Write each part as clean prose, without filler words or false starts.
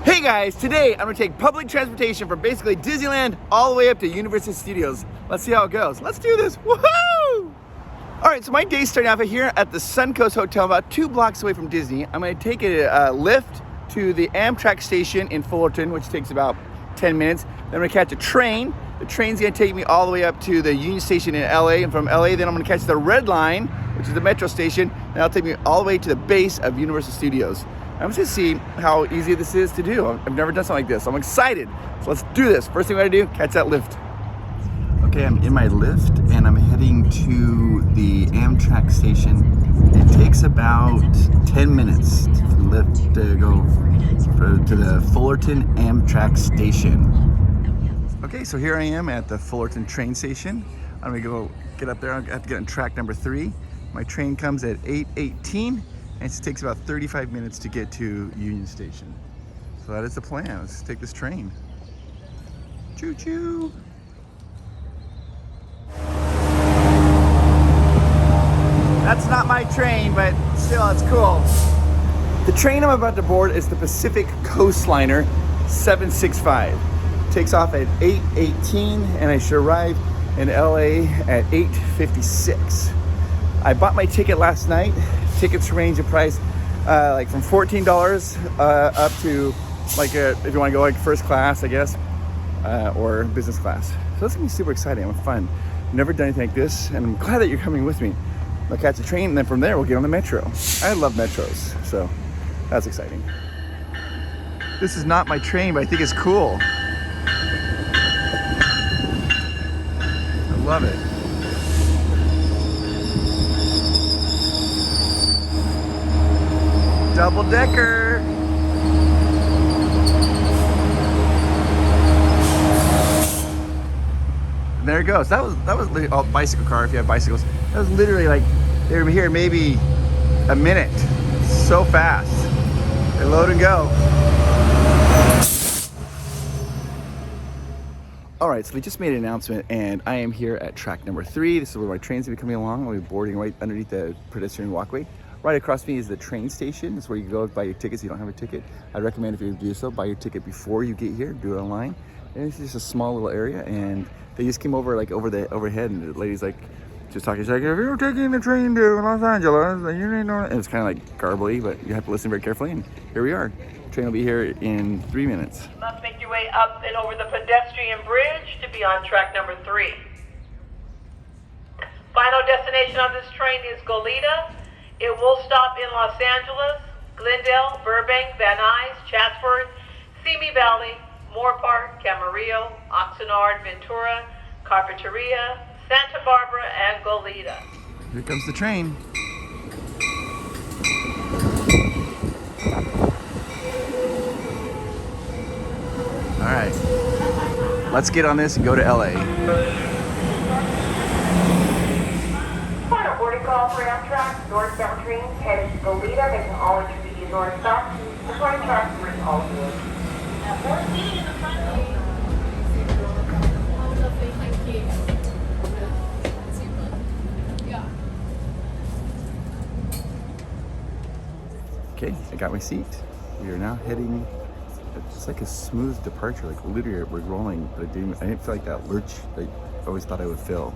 Hey guys, today I'm gonna take public transportation from basically Disneyland all the way up to Universal Studios. Let's see how it goes. Let's do this, woohoo! All right, so my day's starting off here at the Suncoast Hotel, about 2 blocks away from Disney. I'm gonna take a Lyft to the Amtrak station in Fullerton, which takes about 10 minutes. Then I'm gonna catch a train. The train's gonna take me all the way up to the Union Station in LA, and from LA, then I'm gonna catch the Red Line, which is the Metro station, and that'll take me all the way to the base of Universal Studios. I'm just gonna see how easy this is to do. I've never done something like this. I'm excited. So let's do this. First thing we gotta do, catch that Lyft. Okay, I'm in my Lyft and I'm heading to the Amtrak station. It takes about 10 minutes for the Lyft to go to the Fullerton Amtrak station. Okay, so here I am at the Fullerton train station. I'm gonna go get up there. I have to get on track number 3. My train comes at 8:18. And it takes about 35 minutes to get to Union Station. So that is the plan. Let's take this train. Choo-choo. That's not my train, but still, it's cool. The train I'm about to board is the Pacific Coastliner 765. It takes off at 8:18, and I should arrive in LA at 8:56. I bought my ticket last night. Tickets range in price like from $14 up to like if you want to go like first class, I guess, or business class. So that's gonna be super exciting and fun. Never done anything like this, and I'm glad that you're coming with me. I'll catch a train, and then from there we'll get on the metro. I love metros, so that's exciting. This is not my train, but I think it's cool. I love it. Double decker. And there it goes. That was a bicycle car if you have bicycles. That was literally like they were here maybe a minute. So fast. They load and go. All right, so we just made an announcement, and I am here at track number 3. This is where my train's gonna be coming along. I'll be boarding right underneath the pedestrian walkway. Right across me is the train station. It's where you can go buy your tickets. You don't have a ticket. I'd recommend if you do so, buy your ticket before you get here. Do it online. And it's just a small little area, and they just came over like overhead, and the lady's like just talking. She's like, "If you're taking the train to Los Angeles, then you need to know." And it's kind of like garbly, but you have to listen very carefully. And here we are. The train will be here in 3 minutes. You must make your way up and over the pedestrian bridge to be on track number 3. Final destination on this train is Goleta. It will stop in Los Angeles, Glendale, Burbank, Van Nuys, Chatsworth, Simi Valley, Moore Park, Camarillo, Oxnard, Ventura, Carpinteria, Santa Barbara, and Goleta. Here comes the train. All right, let's get on this and go to LA. Call for Amtrak, northbound trains headed to Goleta, making all intermediate north stops. Reporting track 3 all good. Okay, I got my seat. We are now heading. It's like a smooth departure. Like literally, we're rolling, but I didn't feel like that lurch that I always thought I would feel.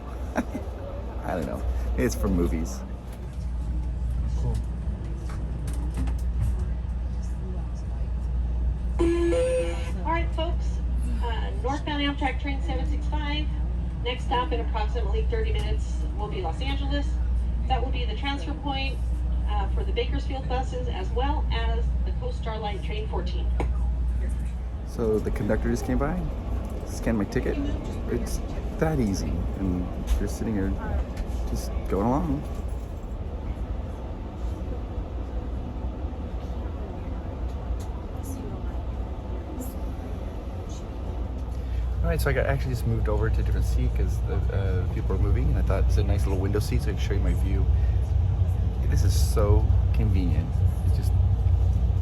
I don't know. It's from movies. Cool. All right, folks. Northbound Amtrak train 765. Next stop in approximately 30 minutes will be Los Angeles. That will be the transfer point for the Bakersfield buses, as well as the Coast Starlight train 14. So the conductor just came by, scanned my ticket. It's that easy, and you're sitting here just going along. All right, so I actually just moved over to a different seat because the people were moving, and I thought it's a nice little window seat so I can show you my view. This is so convenient. It's just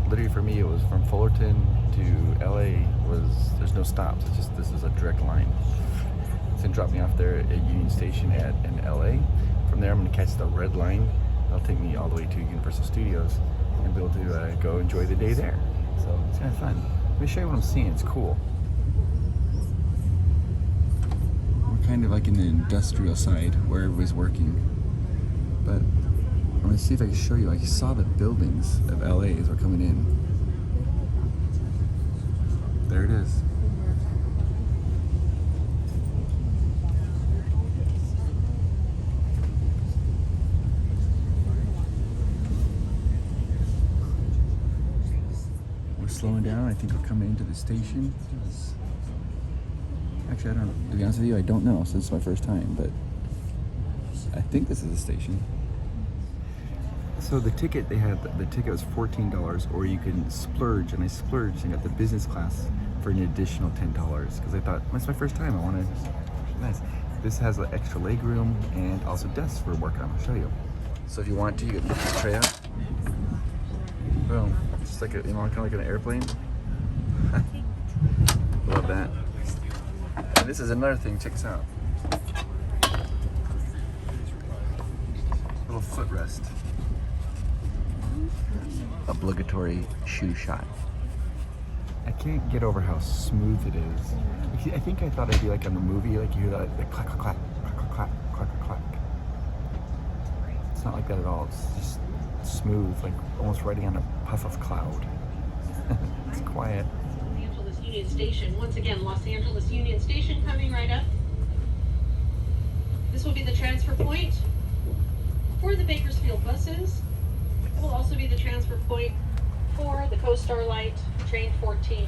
literally for me, it was from Fullerton to LA. There's no stops. It's just this is a direct line. It's gonna drop me off there at Union Station in LA. From there, I'm gonna catch the Red Line. That'll take me all the way to Universal Studios and be able to go enjoy the day there. So it's kind of fun. Let me show you what I'm seeing. It's cool. We're kind of like in the industrial side where everybody's working. But I'm gonna see if I can show you. I saw the buildings of LA as we're coming in. There it is. Slowing down. I think we're coming into the station. Actually, I don't know. To be honest with you, I don't know. So this is my first time, but I think this is the station. So the ticket they had, the ticket was $14, or you can splurge, and I splurged and got the business class for an additional $10 because I thought, that's my first time. I want to. Nice. This has an extra leg room and also desks for working on. I'll show you. So if you want to, you can lift the tray up. Boom. It's like a, you know, kind of like an airplane. Love that. And this is another thing. Check this out. Little footrest. Obligatory shoe shot. I can't get over how smooth it is. I think I thought it'd be like on the movie, like you hear that, like clack, clack, clack, clack, clack, clack, clack. It's not like that at all. It's just smooth, like almost riding on a puff of cloud. It's quiet. Los Angeles Union Station. Once again, Los Angeles Union Station coming right up. This will be the transfer point for the Bakersfield buses. It will also be the transfer point for the Coast Starlight Train 14.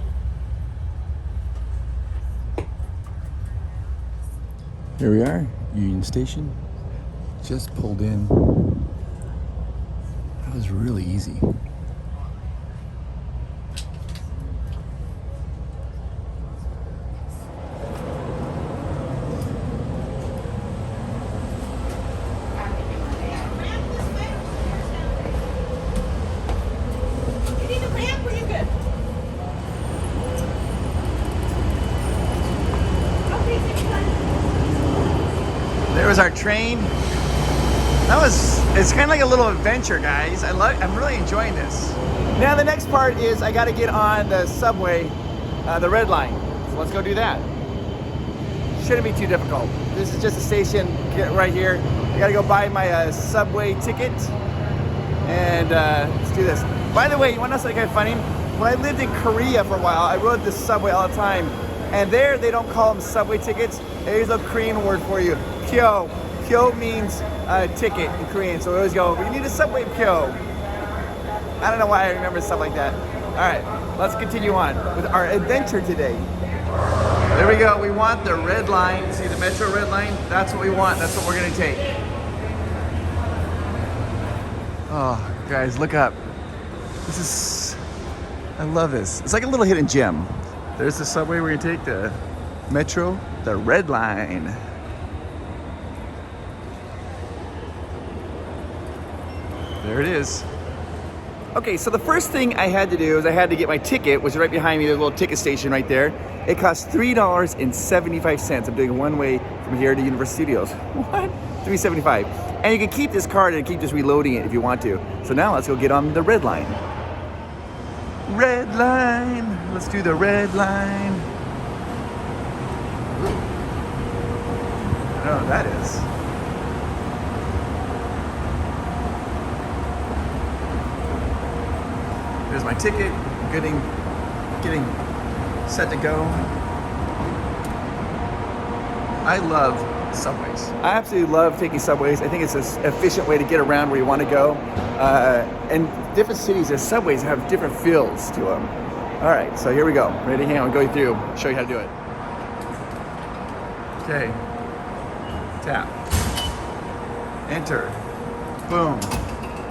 Here we are, Union Station. Just pulled in. That was really easy. There was our train. It's kind of like a little adventure, guys. I'm really enjoying this. Now the next part is I gotta get on the subway, the red line. So let's go do that. Shouldn't be too difficult. This is just a station, get right here. I gotta go buy my subway ticket and let's do this. By the way, you wanna know something kind of funny? When I lived in Korea for a while, I rode the subway all the time. And there, they don't call them subway tickets. Here's a Korean word for you, pyo. Pyo means ticket in Korean, so we always go, we need a subway pyo. I don't know why I remember stuff like that. All right, let's continue on with our adventure today. There we go, we want the red line. See the Metro Redline? That's what we want, that's what we're gonna take. Oh, guys, look up. This is, I love this. It's like a little hidden gem. There's the subway we're gonna take, the Metro, the red line. There it is. Okay, so the first thing I had to do is I had to get my ticket, which is right behind me, there's a little ticket station right there. It costs $3.75. I'm doing one way from here to Universal Studios. What? $3.75. And you can keep this card and keep just reloading it if you want to. So now let's go get on the red line. Red line, let's do the red line. I don't know what that is. There's my ticket, getting set to go. I love subways. I absolutely love taking subways. I think it's an efficient way to get around where you want to go. And different cities, their subways have different feels to them. All right, so here we go. Ready? Hang on, I'll go through, show you how to do it. Okay, tap, enter, boom,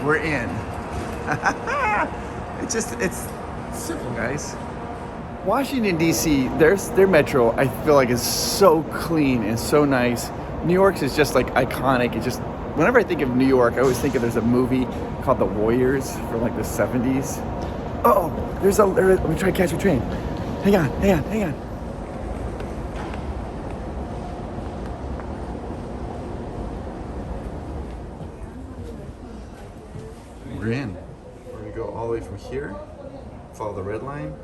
we're in. It's simple, guys. Washington, D.C., their metro, I feel like, is so clean and so nice. New York's is just like iconic. It just, whenever I think of New York, I always think of there's a movie called The Warriors from like the 70s. Oh, let me try to catch a train. Hang on. We're in. We're gonna go all the way from here, follow the red line,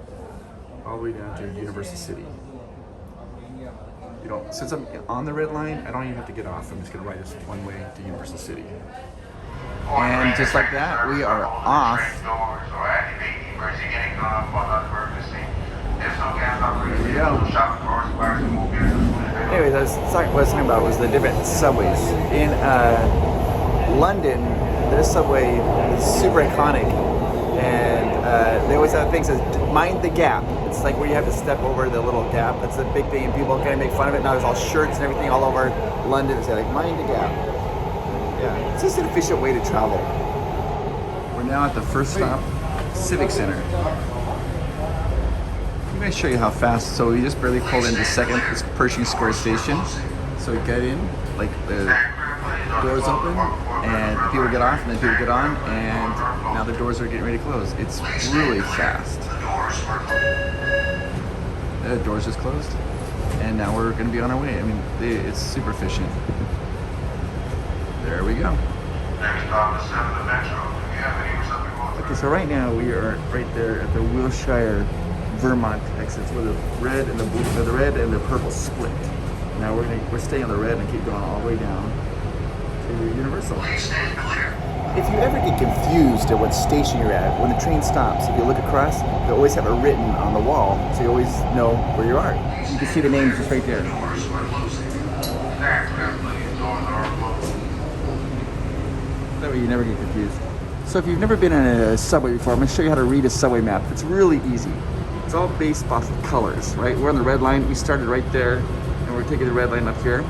all the way down to Universal City. You know, since I'm on the red line, I don't even have to get off. I'm just gonna ride this one way to Universal City. And just like that, we are off. There we go. Anyways, what I was talking about was the different subways. In London, their subway is super iconic. And they always have things as mind the gap. It's like where you have to step over the little gap. That's a big thing, and people kind of make fun of it. Now there's all shirts and everything all over London that say like mind the gap. Yeah, it's just an efficient way to travel. We're now at the first stop, Civic Center. I'm going to show you how fast. So we just barely pulled into second, this Pershing Square station. So we get in, like the doors open, and people get off, and then people get on, and now the doors are getting ready to close. It's really fast. The doors just closed, and now we're going to be on our way. I mean, it's super efficient. There we go. Okay, so right now we are right there at the Wilshire, Vermont exits where the red and the blue, the red and the purple split. Now we're staying on the red and keep going all the way down to Universal. If you ever get confused at what station you're at, when the train stops, if you look across, they always have it written on the wall, so you always know where you are. You can see the names just right there. That way you never get confused. So if you've never been in a subway before, I'm going to show you how to read a subway map. It's really easy. It's all based off of colors, right? We're on the red line. We started right there, and we're taking the red line up here.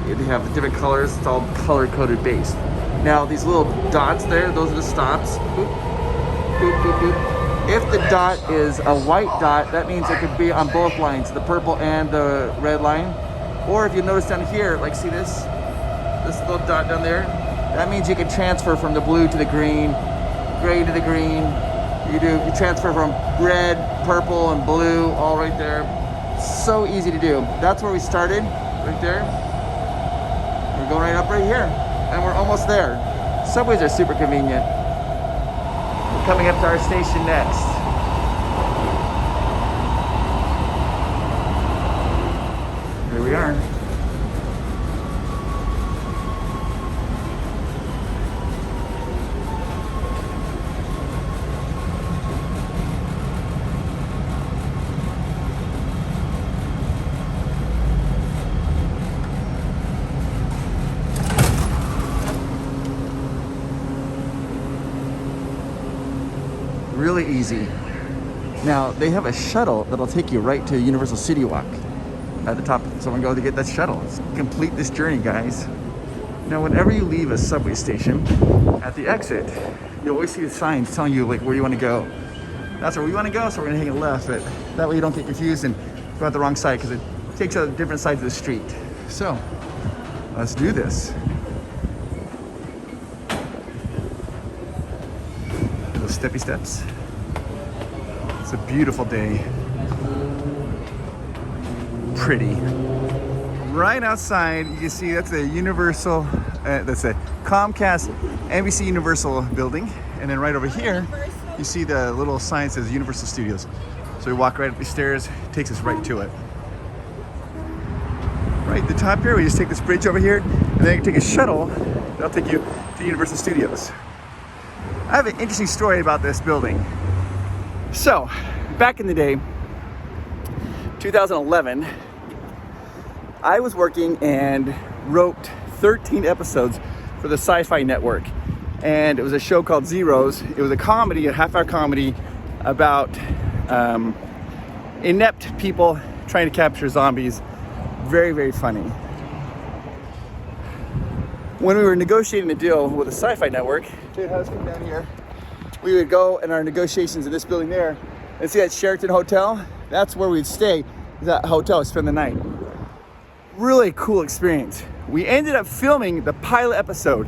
They have different colors. It's all color-coded based. Now, these little dots there, those are the stops. Boop, boop, boop, boop. If the dot is a white dot, that means it could be on both lines, the purple and the red line. Or if you notice down here, like see this little dot down there, that means you can transfer from the blue to the green, gray to the green. You transfer from red, purple, and blue, all right there. So easy to do. That's where we started, right there. We're going right up right here, and we're almost there. Subways are super convenient. We're coming up to our station next. Here we are. Really easy. Now they have a shuttle that'll take you right to Universal City Walk at the top. Someone go to get that shuttle. Let's complete this journey, guys. Now, whenever you leave a subway station, at the exit, you always see the signs telling you like where you want to go. That's where we want to go, so we're gonna take a left. But that way you don't get confused and go out the wrong side because it takes out different sides of the street. So let's do this. Those steppy steps. It's a beautiful day. Pretty. Right outside, you can see that's a Universal, that's a Comcast NBC Universal building. And then right over here, you see the little sign that says Universal Studios. So we walk right up the stairs, takes us right to it. Right at the top here, we just take this bridge over here, and then you can take a shuttle, that'll take you to Universal Studios. I have an interesting story about this building. So, back in the day, 2011, I was working and wrote 13 episodes for the Sci-Fi Network. And it was a show called Zeros. It was a comedy, a half-hour comedy about inept people trying to capture zombies. Very, very funny. When we were negotiating a deal with the Sci-Fi Network, come down here, we would go in our negotiations in this building there and see that Sheraton Hotel. That's where we'd stay, that hotel, spend the night. Really cool experience. We ended up filming the pilot episode.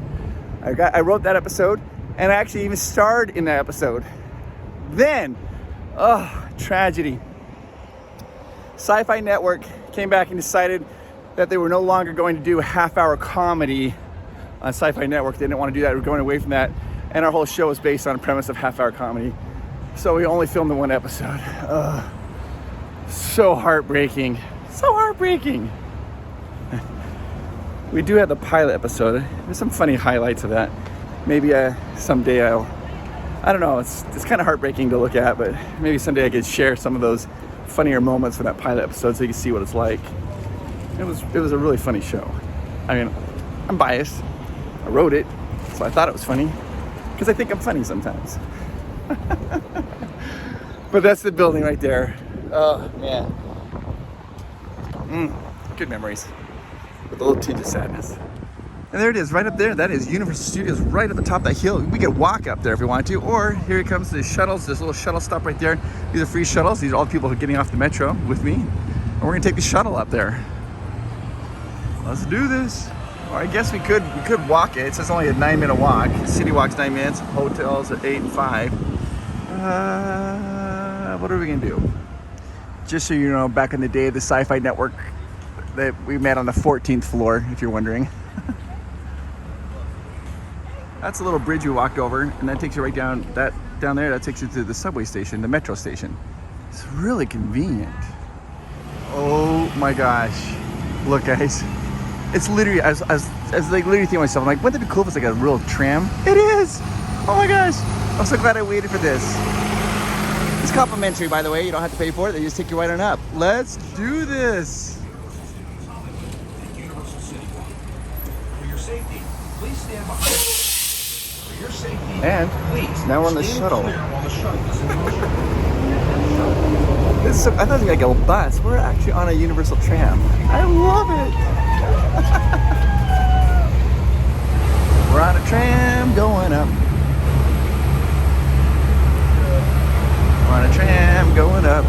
I wrote that episode, and I actually even starred in that episode. Then, tragedy. Sci-Fi Network came back and decided that they were no longer going to do a half-hour comedy on Sci-Fi Network. They didn't want to do that. We were going away from that. And our whole show was based on a premise of half-hour comedy. So we only filmed the one episode. so heartbreaking. So heartbreaking. We do have the pilot episode. There's some funny highlights of that. Maybe someday I don't know, it's kind of heartbreaking to look at, but maybe someday I could share some of those funnier moments from that pilot episode so you can see what it's like. It was a really funny show. I mean, I'm biased. I wrote it, so I thought it was funny, because I think I'm funny sometimes. But that's the building right there. Oh, man. Good memories. With a little tinge of sadness. And there it is, right up there. That is Universal Studios right at the top of that hill. We could walk up there if we want to, or here comes the shuttles. This little shuttle stop right there. These are free shuttles. These are all the people who are getting off the metro with me. And we're gonna take the shuttle up there. Let's do this. Or I guess we could walk it. It says only a 9-minute walk. City walk's 9 minutes. Hotels at 8 and 5. What are we gonna do? Just so you know, back in the day, the Sci-Fi Network that we met on the 14th floor, if you're wondering. That's a little bridge we walked over, and that takes you right down there. That takes you to the subway station, the metro station. It's really convenient. Oh my gosh! Look, guys, it's literally I was like literally thinking to myself, I'm like, wouldn't it be cool if it's like a real tram? It is. Oh my gosh! I'm so glad I waited for this. It's complimentary, by the way. You don't have to pay for it. They just take you right on up. Let's do this. For your safety, please stand behind. Your safety, And please now we're on the stand shuttle. clear while the shuttle is in motion. I thought it was like a bus. We're actually on a Universal tram. I love it. We're on a tram going up. We're on a tram going up.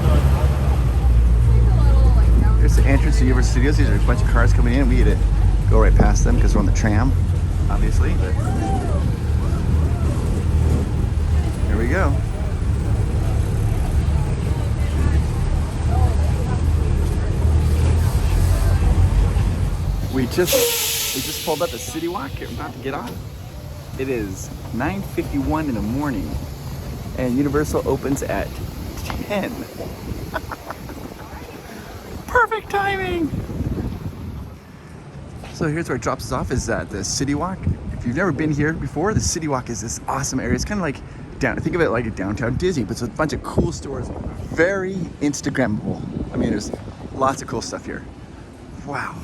Here's the entrance to Universal Studios. These are a bunch of cars coming in. We get to go right past them because we're on the tram, obviously. But here we go. We just pulled up the City Walk. We're about to get off. It is 9:51 in the morning, and Universal opens at 10. Perfect timing. So here's where it drops us off. Is the City Walk. If you've never been here before, the City Walk is this awesome area. It's kind of like think of it like a downtown Disney, but it's a bunch of cool stores. Very Instagrammable. I mean, there's lots of cool stuff here. Wow.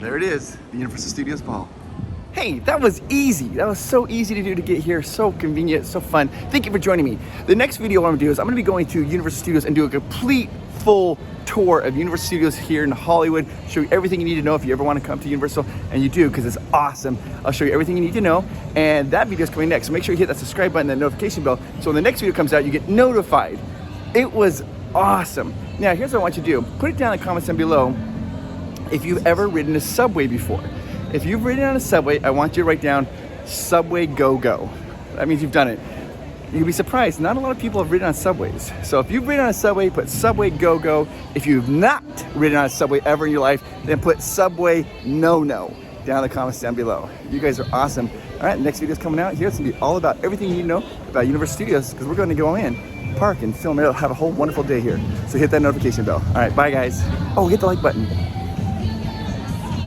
There it is, the Universal Studios Ball. Hey, that was easy. That was so easy to do to get here. So convenient, so fun. Thank you for joining me. The next video what I'm gonna do is I'm gonna be going to Universal Studios and do a complete full tour of Universal Studios here in Hollywood. Show you everything you need to know if you ever want to come to Universal, and you do because it's awesome. I'll show you everything you need to know, and that video is coming next. So make sure you hit that subscribe button, that notification bell, so when the next video comes out, you get notified. It was awesome. Now, here's what I want you to do. Put it down in the comments down below if you've ever ridden a subway before. If you've ridden on a subway, I want you to write down Subway Go-Go. That means you've done it. You'll be surprised, not a lot of people have ridden on subways. So if you've ridden on a subway, put Subway Go-Go. If you've not ridden on a subway ever in your life, then put Subway No-No down in the comments down below. You guys are awesome. All right, next video is coming out. Here it's gonna be all about everything you need to know about Universal Studios, because we're gonna go in, park, and film it. Have a whole wonderful day here. So hit that notification bell. All right, bye guys. Oh, hit the like button.